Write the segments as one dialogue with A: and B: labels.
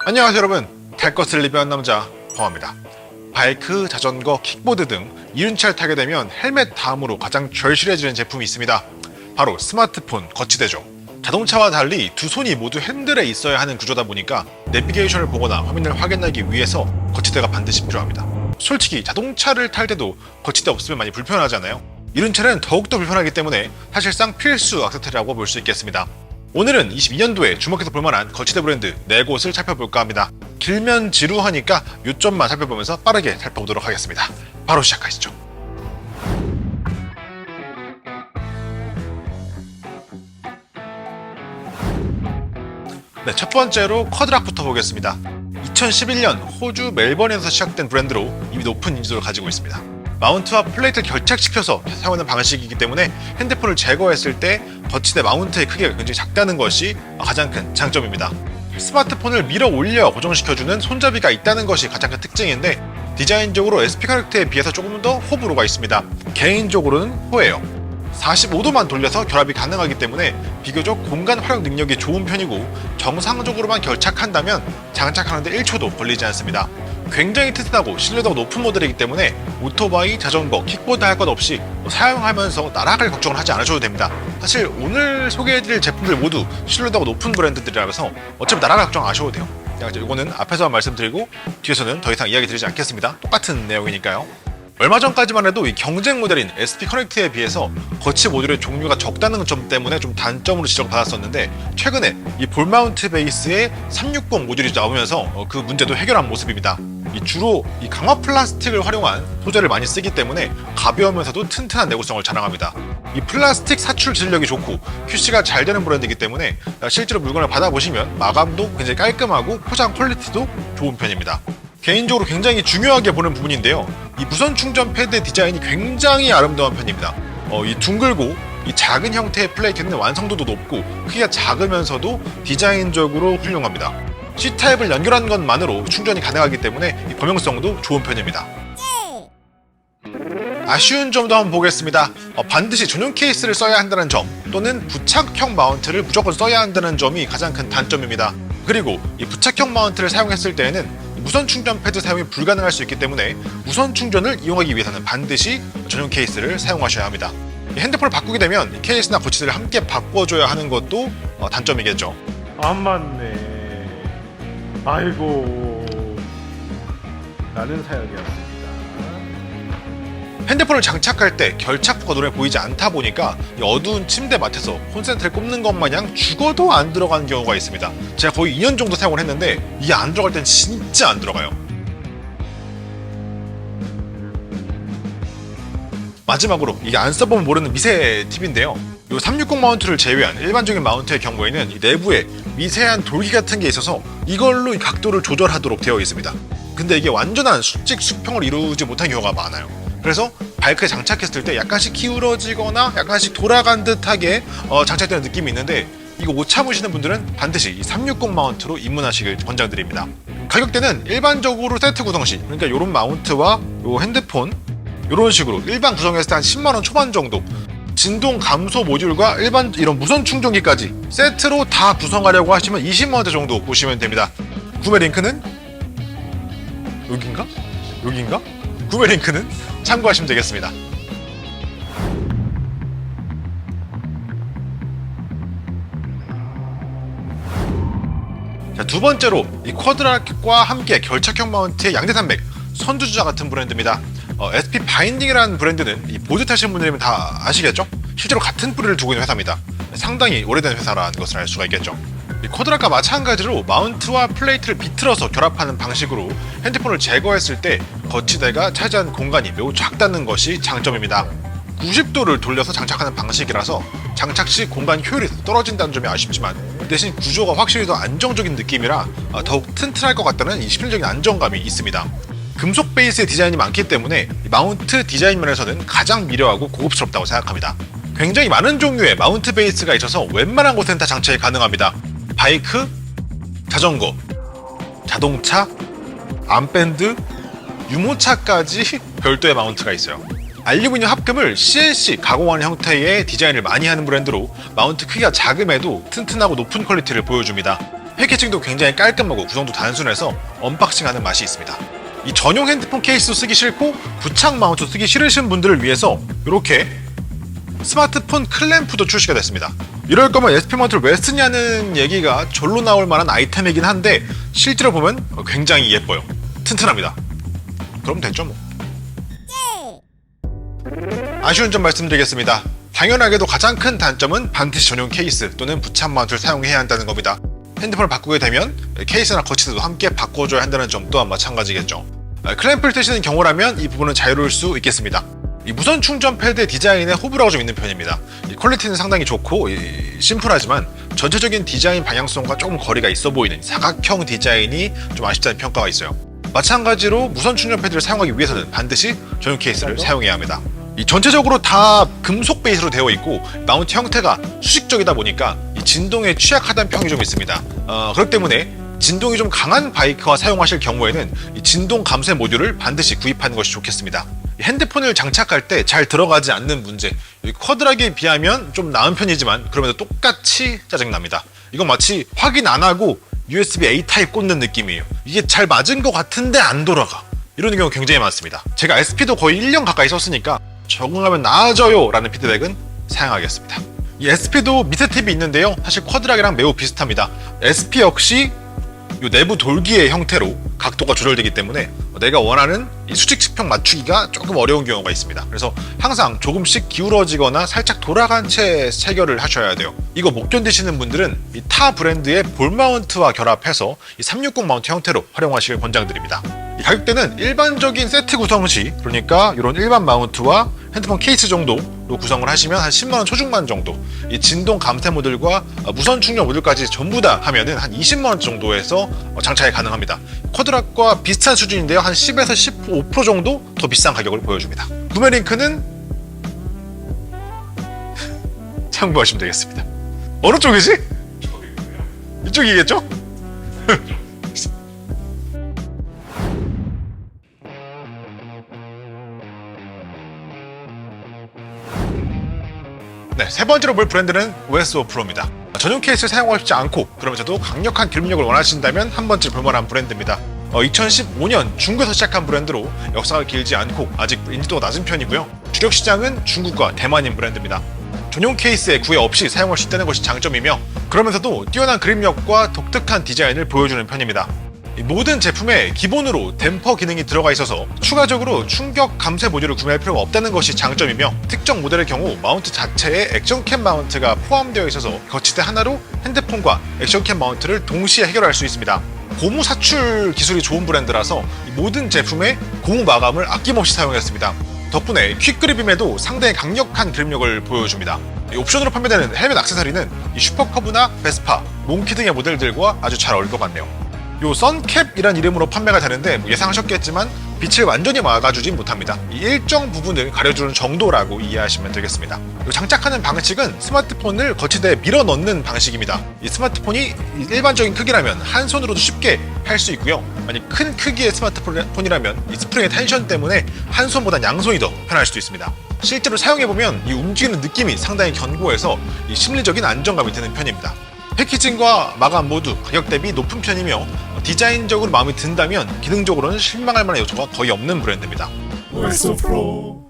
A: 안녕하세요 여러분, 탈 것을 리뷰한 남자 범아입니다. 바이크, 자전거, 킥보드 등 이륜차를 타게 되면 헬멧 다음으로 가장 절실해지는 제품이 있습니다. 바로 스마트폰 거치대죠. 자동차와 달리 두 손이 모두 핸들에 있어야 하는 구조다 보니까 내비게이션을 보거나 화면을 확인하기 위해서 거치대가 반드시 필요합니다. 솔직히 자동차를 탈 때도 거치대 없으면 많이 불편하잖아요. 이륜차는 더욱더 불편하기 때문에 사실상 필수 액세서리라고 볼 수 있겠습니다. 오늘은 22년도에 주목해서 볼만한 거치대 브랜드 4곳을 살펴볼까 합니다. 길면 지루하니까 요점만 살펴보면서 빠르게 살펴보도록 하겠습니다. 바로 시작하시죠. 네, 첫 번째로 쿼드락부터 보겠습니다. 2011년 호주 멜번에서 시작된 브랜드로 이미 높은 인지도를 가지고 있습니다. 마운트와 플레이트를 결착시켜서 사용하는 방식이기 때문에 핸드폰을 제거했을 때 거치대 마운트의 크기가 굉장히 작다는 것이 가장 큰 장점입니다. 스마트폰을 밀어 올려 고정시켜주는 손잡이가 있다는 것이 가장 큰 특징인데, 디자인적으로 SP 커넥트에 비해서 조금 더 호불호가 있습니다. 개인적으로는 호예요. 45도만 돌려서 결합이 가능하기 때문에 비교적 공간 활용 능력이 좋은 편이고, 정상적으로만 결착한다면 장착하는데 1초도 걸리지 않습니다. 굉장히 튼튼하고 신뢰도가 높은 모델이기 때문에 오토바이, 자전거, 킥보드 할 것 없이 사용하면서 나락을 걱정을 하지 않으셔도 됩니다. 사실 오늘 소개해드릴 제품들 모두 신뢰도가 높은 브랜드들이라서 어차피 나락 걱정 안 하셔도 돼요. 이거는 앞에서만 말씀드리고 뒤에서는 더 이상 이야기 드리지 않겠습니다. 똑같은 내용이니까요. 얼마 전까지만 해도 이 경쟁 모델인 SP 커넥트에 비해서 거치 모듈의 종류가 적다는 점 때문에 좀 단점으로 지적받았었는데, 최근에 이 볼 마운트 베이스의 360 모듈이 나오면서 그 문제도 해결한 모습입니다. 주로 이 강화 플라스틱을 활용한 소재를 많이 쓰기 때문에 가벼우면서도 튼튼한 내구성을 자랑합니다. 이 플라스틱 사출 질력이 좋고 QC가 잘 되는 브랜드이기 때문에 실제로 물건을 받아보시면 마감도 굉장히 깔끔하고 포장 퀄리티도 좋은 편입니다. 개인적으로 굉장히 중요하게 보는 부분인데요, 이 무선 충전 패드 디자인이 굉장히 아름다운 편입니다. 이 둥글고 이 작은 형태의 플레이트는 완성도도 높고 크기가 작으면서도 디자인적으로 훌륭합니다. C타입을 연결한 것만으로 충전이 가능하기 때문에 이 범용성도 좋은 편입니다. 아쉬운 점도 한번 보겠습니다. 반드시 전용 케이스를 써야 한다는 점, 또는 부착형 마운트를 무조건 써야 한다는 점이 가장 큰 단점입니다. 그리고 이 부착형 마운트를 사용했을 때에는 무선 충전 패드 사용이 불가능할 수 있기 때문에 무선 충전을 이용하기 위해서는 반드시 전용 케이스를 사용하셔야 합니다. 핸드폰을 바꾸게 되면 이 케이스나 거치대를 함께 바꿔줘야 하는 것도 단점이겠죠.
B: 안 맞네. 아이고, 라는 사연이었습니다.
A: 핸드폰을 장착할 때 결착부가 눈에 보이지 않다 보니까 이 어두운 침대 맡에서 콘센트를 꼽는 것 마냥 죽어도 안 들어가는 경우가 있습니다. 제가 거의 2년 정도 사용을 했는데 이게 안 들어갈 땐 진짜 안 들어가요. 마지막으로 이게 안 써보면 모르는 미세 팁인데요, 이 360 마운트를 제외한 일반적인 마운트의 경우에는 이 내부에 미세한 돌기 같은 게 있어서 이걸로 이 각도를 조절하도록 되어 있습니다. 근데 이게 완전한 수직 수평을 이루지 못한 경우가 많아요. 그래서 바이크에 장착했을 때 약간씩 기울어지거나 약간씩 돌아간 듯하게 장착되는 느낌이 있는데, 이거 못 참으시는 분들은 반드시 이 360 마운트로 입문하시길 권장드립니다. 가격대는 일반적으로 세트 구성 시, 그러니까 이런 마운트와 요 핸드폰 이런 식으로 일반 구성했을 때 한 10만원 초반 정도, 진동 감소 모듈과 일반 이런 무선 충전기까지 세트로 다 구성하려고 하시면 20만원대 정도 보시면 됩니다. 구매 링크는 여긴가? 구매 링크는 참고하시면 되겠습니다. 자, 두 번째로 이 쿼드락과 함께 결착형 마운트의 양대산맥 선두주자 같은 브랜드입니다. SP 바인딩이라는 브랜드는 이 보드 타시는 분들이면 다 아시겠죠? 실제로 같은 뿌리를 두고 있는 회사입니다. 상당히 오래된 회사라는 것을 알 수가 있겠죠. 이 쿼드락과 마찬가지로 마운트와 플레이트를 비틀어서 결합하는 방식으로 핸드폰을 제거했을 때 거치대가 차지한 공간이 매우 작다는 것이 장점입니다. 90도를 돌려서 장착하는 방식이라서 장착 시 공간 효율이 떨어진다는 점이 아쉽지만, 대신 구조가 확실히 더 안정적인 느낌이라 더욱 튼튼할 것 같다는 이 심리적인 안정감이 있습니다. 금속 베이스의 디자인이 많기 때문에 마운트 디자인 면에서는 가장 미려하고 고급스럽다고 생각합니다. 굉장히 많은 종류의 마운트 베이스가 있어서 웬만한 곳에는 다 장착이 가능합니다. 바이크, 자전거, 자동차, 암밴드, 유모차까지 별도의 마운트가 있어요. 알루미늄 합금을 CNC 가공하는 형태의 디자인을 많이 하는 브랜드로 마운트 크기가 작음에도 튼튼하고 높은 퀄리티를 보여줍니다. 패키징도 굉장히 깔끔하고 구성도 단순해서 언박싱하는 맛이 있습니다. 이 전용 핸드폰 케이스도 쓰기 싫고 부착 마운트 쓰기 싫으신 분들을 위해서 이렇게 스마트폰 클램프도 출시가 됐습니다. 이럴 거면 SP 마운트를 왜 쓰냐는 얘기가 절로 나올 만한 아이템이긴 한데 실제로 보면 굉장히 예뻐요. 튼튼합니다. 그럼 됐죠 뭐. 아쉬운 점 말씀드리겠습니다. 당연하게도 가장 큰 단점은 반드시 전용 케이스 또는 부착 마운트를 사용해야 한다는 겁니다. 핸드폰을 바꾸게 되면 케이스나 거치대도 함께 바꿔줘야 한다는 점 또한 마찬가지겠죠. 클램프를 쓰시는 경우라면 이 부분은 자유로울 수 있겠습니다. 이 무선 충전 패드의 디자인에 호불호가 좀 있는 편입니다. 이 퀄리티는 상당히 좋고 심플하지만 전체적인 디자인 방향성과 조금 거리가 있어 보이는 사각형 디자인이 좀 아쉽다는 평가가 있어요. 마찬가지로 무선 충전 패드를 사용하기 위해서는 반드시 전용 케이스를 사용해야 합니다. 이 전체적으로 다 금속 베이스로 되어 있고 마운트 형태가 수직적이다 보니까 이 진동에 취약하다는 평이 좀 있습니다. 그렇기 때문에 진동이 좀 강한 바이크와 사용하실 경우에는 이 진동 감쇄 모듈을 반드시 구입하는 것이 좋겠습니다. 핸드폰을 장착할 때 잘 들어가지 않는 문제, 쿼드락에 비하면 좀 나은 편이지만 그럼에도 똑같이 짜증납니다. 이건 마치 확인 안 하고 USB-A 타입 꽂는 느낌이에요. 이게 잘 맞은 것 같은데 안 돌아가. 이런 경우 굉장히 많습니다. 제가 SP도 거의 1년 가까이 썼으니까 적응하면 나아져요 라는 피드백은 사양하겠습니다. 이 SP도 밑에 팁이 있는데요. 사실 쿼드락이랑 매우 비슷합니다. SP 역시 이 내부 돌기의 형태로 각도가 조절되기 때문에 내가 원하는 이 수직측평 맞추기가 조금 어려운 경우가 있습니다. 그래서 항상 조금씩 기울어지거나 살짝 돌아간 채 체결을 하셔야 돼요. 이거 못 견디시는 분들은 이 타 브랜드의 볼 마운트와 결합해서 이 360 마운트 형태로 활용하시길 권장드립니다. 이 가격대는 일반적인 세트 구성 시, 그러니까 이런 일반 마운트와 핸드폰 케이스 정도로 구성을 하시면 한 10만원 초중반 정도, 이 진동 감퇴 모듈과 무선 충전 모듈까지 전부 다 하면은 한 20만원 정도에서 장착이 가능합니다. 쿼드락과 비슷한 수준인데요. 한 10에서 15% 정도 더 비싼 가격을 보여줍니다. 구매 링크는 참고하시면 되겠습니다. 어느 쪽이지? 이쪽이겠죠? 네, 세 번째로 볼 브랜드는 OS5 프로입니다. 전용 케이스를 사용하고 싶지 않고 그러면서도 강력한 기능력을 원하신다면 한 번쯤 볼만한 브랜드입니다. 2015년 중국에서 시작한 브랜드로 역사가 길지 않고 아직 인지도가 낮은 편이고요. 주력 시장은 중국과 대만인 브랜드입니다. 전용 케이스에 구애 없이 사용할 수 있다는 것이 장점이며 그러면서도 뛰어난 그립력과 독특한 디자인을 보여주는 편입니다. 모든 제품에 기본으로 댐퍼 기능이 들어가 있어서 추가적으로 충격 감쇄 모듈을 구매할 필요가 없다는 것이 장점이며 특정 모델의 경우 마운트 자체에 액션캠 마운트가 포함되어 있어서 거치대 하나로 핸드폰과 액션캠 마운트를 동시에 해결할 수 있습니다. 고무 사출 기술이 좋은 브랜드라서 모든 제품에 고무 마감을 아낌없이 사용했습니다. 덕분에 퀵그립임에도 상당히 강력한 그립력을 보여줍니다. 옵션으로 판매되는 헬멧 액세서리는 이 슈퍼커브나 베스파, 몽키 등의 모델들과 아주 잘 어울릴 것 같네요. 요 선캡이란 이름으로 판매가 되는데 예상하셨겠지만 빛을 완전히 막아주진 못합니다. 이 일정 부분을 가려주는 정도라고 이해하시면 되겠습니다. 요 장착하는 방식은 스마트폰을 거치대에 밀어 넣는 방식입니다. 이 스마트폰이 일반적인 크기라면 한 손으로도 쉽게 할 수 있고요. 만약 큰 크기의 스마트폰이라면 이 스프링의 텐션 때문에 한 손보다 양손이 더 편할 수도 있습니다. 실제로 사용해보면 이 움직이는 느낌이 상당히 견고해서 이 심리적인 안정감이 드는 편입니다. 패키징과 마감 모두 가격 대비 높은 편이며 디자인적으로 마음에 든다면 기능적으로는 실망할 만한 요소가 거의 없는 브랜드입니다.
B: OS5 프로.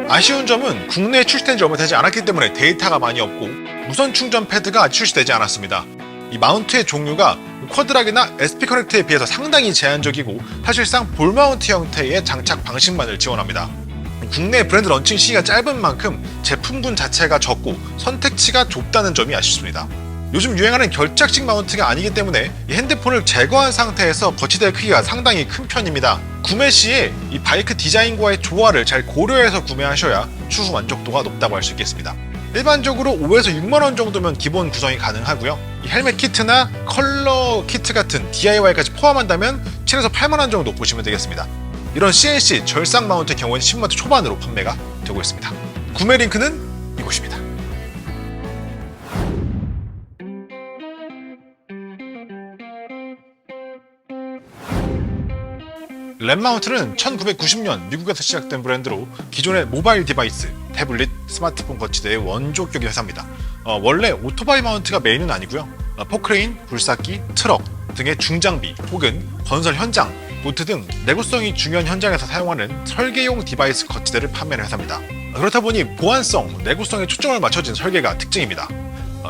A: 아쉬운 점은 국내에 출시된 지 얼마 되지 않았기 때문에 데이터가 많이 없고 무선 충전 패드가 아직 출시되지 않았습니다. 이 마운트의 종류가 쿼드락이나 SP 커넥트에 비해서 상당히 제한적이고 사실상 볼 마운트 형태의 장착 방식만을 지원합니다. 국내 브랜드 런칭 시기가 짧은 만큼 제품군 자체가 적고 선택지가 좁다는 점이 아쉽습니다. 요즘 유행하는 결착식 마운트가 아니기 때문에 이 핸드폰을 제거한 상태에서 거치대 크기가 상당히 큰 편입니다. 구매 시에 이 바이크 디자인과의 조화를 잘 고려해서 구매하셔야 추후 만족도가 높다고 할 수 있겠습니다. 일반적으로 5에서 6만원 정도면 기본 구성이 가능하고요. 이 헬멧 키트나 컬러 키트 같은 DIY까지 포함한다면 7에서 8만원 정도 보시면 되겠습니다. 이런 CNC 절삭 마운트의 경우에는 10만원 초반으로 판매가 되고 있습니다. 구매 링크는 이곳입니다. 랩 마운트는 1990년 미국에서 시작된 브랜드로 기존의 모바일 디바이스, 태블릿, 스마트폰 거치대의 원조격인 회사입니다. 원래 오토바이 마운트가 메인은 아니고요. 포크레인, 굴삭기, 트럭 등의 중장비 혹은 건설 현장, 보트 등 내구성이 중요한 현장에서 사용하는 설계용 디바이스 거치대를 판매하는 회사입니다. 그렇다 보니 보안성, 내구성에 초점을 맞춰진 설계가 특징입니다.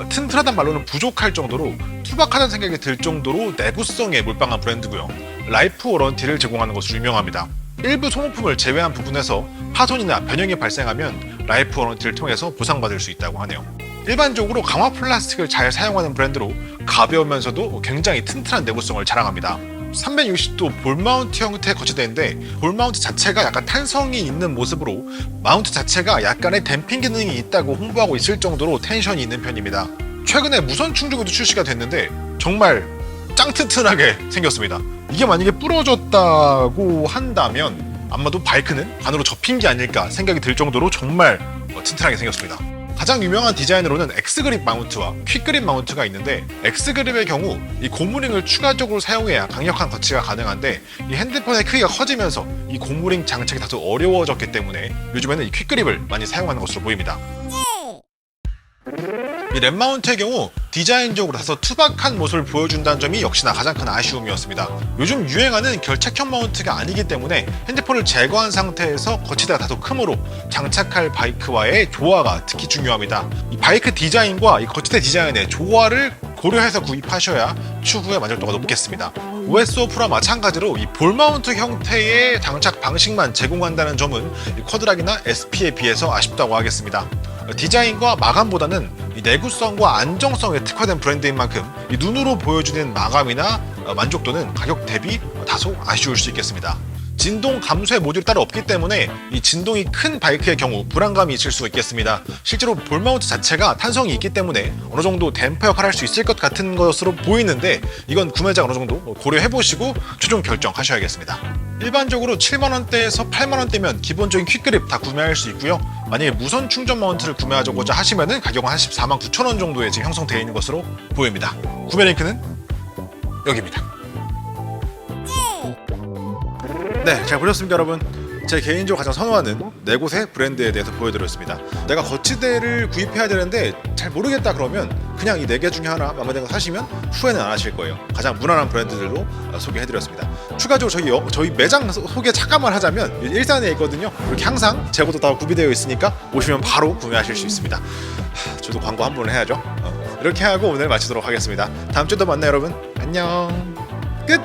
A: 튼튼하단 말로는 부족할 정도로 투박하다는 생각이 들 정도로 내구성에 몰빵한 브랜드고요. 라이프 워런티를 제공하는 것으로 유명합니다. 일부 소모품을 제외한 부분에서 파손이나 변형이 발생하면 라이프 워런티를 통해서 보상받을 수 있다고 하네요. 일반적으로 강화 플라스틱을 잘 사용하는 브랜드로 가벼우면서도 굉장히 튼튼한 내구성을 자랑합니다. 360도 볼 마운트 형태의 거치대인데 볼 마운트 자체가 약간 탄성이 있는 모습으로 마운트 자체가 약간의 댐핑 기능이 있다고 홍보하고 있을 정도로 텐션이 있는 편입니다. 최근에 무선 충전기도 출시가 됐는데 정말 짱 튼튼하게 생겼습니다. 이게 만약에 부러졌다고 한다면 아마도 바이크는 반으로 접힌 게 아닐까 생각이 들 정도로 정말 튼튼하게 생겼습니다. 가장 유명한 디자인으로는 X그립 마운트와 퀵그립 마운트가 있는데 X그립의 경우 이 고무링을 추가적으로 사용해야 강력한 거치가 가능한데 이 핸드폰의 크기가 커지면서 이 고무링 장착이 다소 어려워졌기 때문에 요즘에는 이 퀵그립을 많이 사용하는 것으로 보입니다. 이 랩 마운트의 경우 디자인적으로 다소 투박한 모습을 보여준다는 점이 역시나 가장 큰 아쉬움이었습니다. 요즘 유행하는 결착형 마운트가 아니기 때문에 핸드폰을 제거한 상태에서 거치대가 다소 크므로 장착할 바이크와의 조화가 특히 중요합니다. 이 바이크 디자인과 이 거치대 디자인의 조화를 고려해서 구입하셔야 추후에 만족도가 높겠습니다. OS4Pro와 마찬가지로 이 볼 마운트 형태의 장착 방식만 제공한다는 점은 이 쿼드락이나 SP에 비해서 아쉽다고 하겠습니다. 디자인과 마감보다는 이 내구성과 안정성에 특화된 브랜드인 만큼 이 눈으로 보여주는 마감이나 만족도는 가격 대비 다소 아쉬울 수 있겠습니다. 진동 감소의 모듈이 따로 없기 때문에 이 진동이 큰 바이크의 경우 불안감이 있을 수 있겠습니다. 실제로 볼 마운트 자체가 탄성이 있기 때문에 어느 정도 댐퍼 역할을 할 수 있을 것 같은 것으로 보이는데 이건 구매자 어느 정도 고려해보시고 최종 결정하셔야겠습니다. 일반적으로 7만원대에서 8만원대면 기본적인 퀵그립 다 구매할 수 있고요. 만약에 무선 충전 마운트를 구매하고자 하시면은 가격은 한 14만 9천원 정도에 지금 형성되어 있는 것으로 보입니다. 구매 링크는 여기입니다. 네, 잘 보셨습니까 여러분? 제 개인적으로 가장 선호하는 4곳의 브랜드에 대해서 보여드렸습니다. 내가 거치대를 구입해야 되는데 잘 모르겠다 그러면 그냥 이 4개 중에 하나 마음에 드는 거 사시면 후회는 안 하실 거예요. 가장 무난한 브랜드들로 소개해드렸습니다. 추가적으로 저희 매장 소개 잠깐만 하자면 일산에 있거든요. 이렇게 항상 재고도 다 구비되어 있으니까 오시면 바로 구매하실 수 있습니다. 저도 광고 한 번 해야죠. 이렇게 하고 오늘 마치도록 하겠습니다. 다음 주에 또 만나요 여러분. 안녕. 끝!